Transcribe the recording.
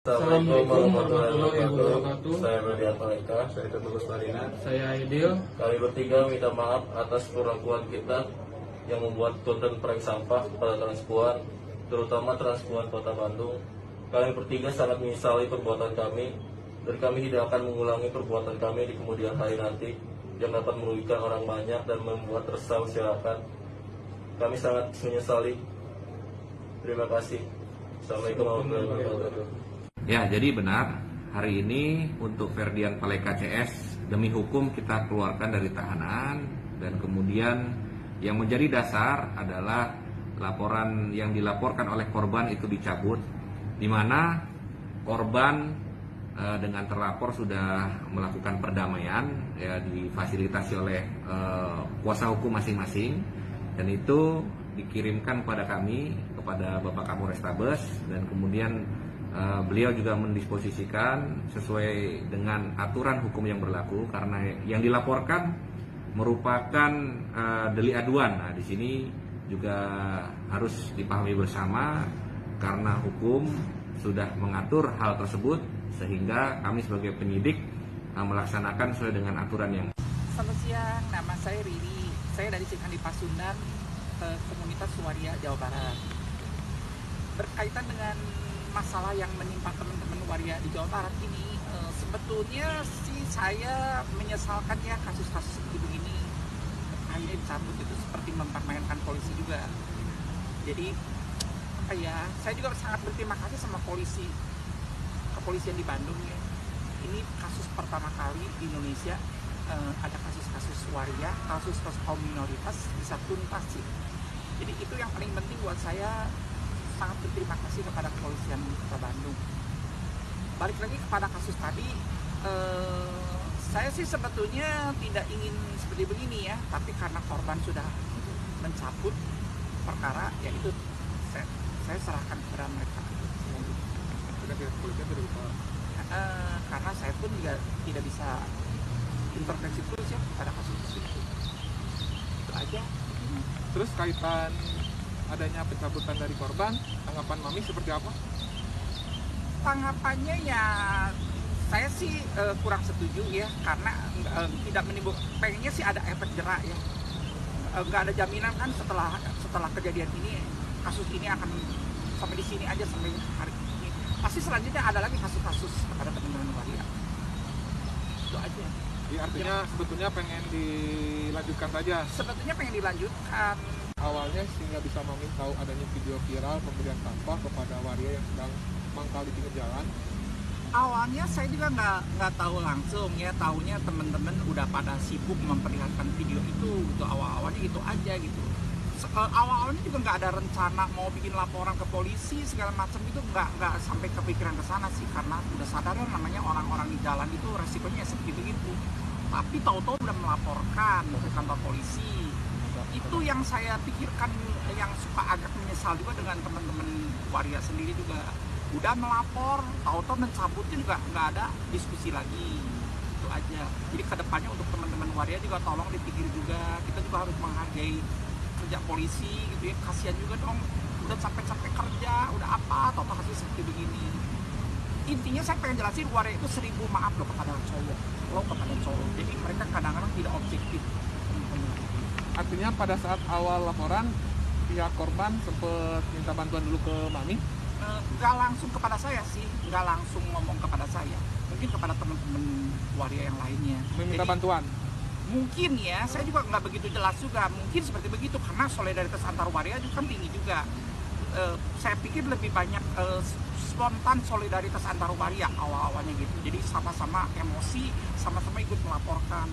Assalamualaikum warahmatullahi wabarakatuh. Saya Ferdian Paleka, saya Teguh Marina. Saya Aidil. Kami bertiga minta maaf atas keraguan kita yang membuat konten prank sampah pada Transpuan, terutama Transpuan Kota Bandung. Kami bertiga sangat menyesali perbuatan kami, dan kami tidak akan mengulangi perbuatan kami di kemudian hari nanti yang dapat merugikan orang banyak dan membuat resah masyarakat. Kami sangat menyesali. Terima kasih. Assalamualaikum warahmatullahi wabarakatuh. Ya, jadi benar, hari ini untuk Ferdian Paleka CS, demi hukum kita keluarkan dari tahanan, dan kemudian yang menjadi dasar adalah laporan yang dilaporkan oleh korban itu dicabut, di mana korban dengan terlapor sudah melakukan perdamaian, ya, difasilitasi oleh kuasa hukum masing-masing, dan itu dikirimkan kepada kami, kepada Bapak Kapolrestabes, dan kemudian beliau juga mendisposisikan sesuai dengan aturan hukum yang berlaku, karena yang dilaporkan merupakan delik aduan. Nah, di sini juga harus dipahami bersama karena hukum sudah mengatur hal tersebut, sehingga kami sebagai penyidik melaksanakan sesuai dengan aturan yang. Selamat siang, nama saya Riri. Saya dari Cikandi Pasundan, komunitas Waria Jawa Barat. Berkaitan dengan masalah yang menimpa teman-teman waria di Jawa Barat ini, sebetulnya sih saya menyesalkan ya kasus-kasus seperti begini akhirnya dicabut, itu seperti mempermainkan polisi juga. Jadi saya juga sangat berterima kasih sama kepolisian di Bandung ya. Ini kasus pertama kali di Indonesia ada kasus-kasus waria, kasus-kasus kaum minoritas bisa tuntas sih. Jadi itu yang paling penting buat saya. Sangat berterima kasih kepada kepolisian Kota Bandung. Balik lagi kepada kasus tadi, saya sih sebetulnya tidak ingin seperti begini ya, tapi karena korban sudah mencabut perkara, ya itu saya serahkan kepada mereka. Karena saya pun juga tidak bisa intervensi terus ya pada kasus itu. Itu aja. Terus kaitan adanya pencabutan dari korban, tanggapan Mami seperti apa? Tanggapannya ya saya sih kurang setuju ya, karena tidak menimbulkan, pengennya sih ada efek jerak ya. Nggak ada jaminan kan setelah kejadian ini, kasus ini akan sampai di sini aja sampai hari ini. Pasti selanjutnya ada lagi kasus-kasus kepada teman-teman waria. Itu aja. Jadi artinya sebetulnya pengen dilanjutkan saja? Sebetulnya pengen dilanjutkan. Awalnya sehingga bisa Mami tahu adanya video viral pemberian sampah kepada waria yang sedang mangkal di pinggir jalan. Awalnya saya juga nggak tahu langsung ya, taunya teman-teman udah pada sibuk memperlihatkan video itu. Gitu. Awalnya itu aja gitu. Awalnya juga nggak ada rencana mau bikin laporan ke polisi segala macam itu, nggak sampai kepikiran ke sana sih, karena udah sadar namanya orang-orang di jalan itu resikonya seperti begitu. Tapi tahu-tahu udah melaporkan ke kantor polisi. Itu yang saya pikirkan, yang suka agak menyesal juga dengan teman-teman waria sendiri juga udah melapor, tahu-tahu mencabutnya juga nggak ada diskusi lagi. Itu aja. Jadi kedepannya untuk teman-teman waria juga tolong dipikir juga, kita juga harus menghargai kerja polisi gitu ya. Kasihan juga dong, udah capek-capek kerja, udah apa, tahu-tahu hasil seperti begini. Intinya saya pengen jelasin, waria itu 1000 maaf loh kepada cowok. Jadi mereka kadang-kadang tidak objektif. Artinya pada saat awal laporan, pihak korban sempat minta bantuan dulu ke Mami? Nggak langsung kepada saya sih, nggak langsung ngomong kepada saya. Mungkin kepada teman-teman waria yang lainnya. Meminta bantuan? Mungkin ya, saya juga nggak begitu jelas juga. Mungkin seperti begitu, karena solidaritas antar waria juga kan tinggi juga. Saya pikir lebih banyak spontan solidaritas antar waria awal-awalnya gitu. Jadi sama-sama emosi, sama-sama ikut melaporkan.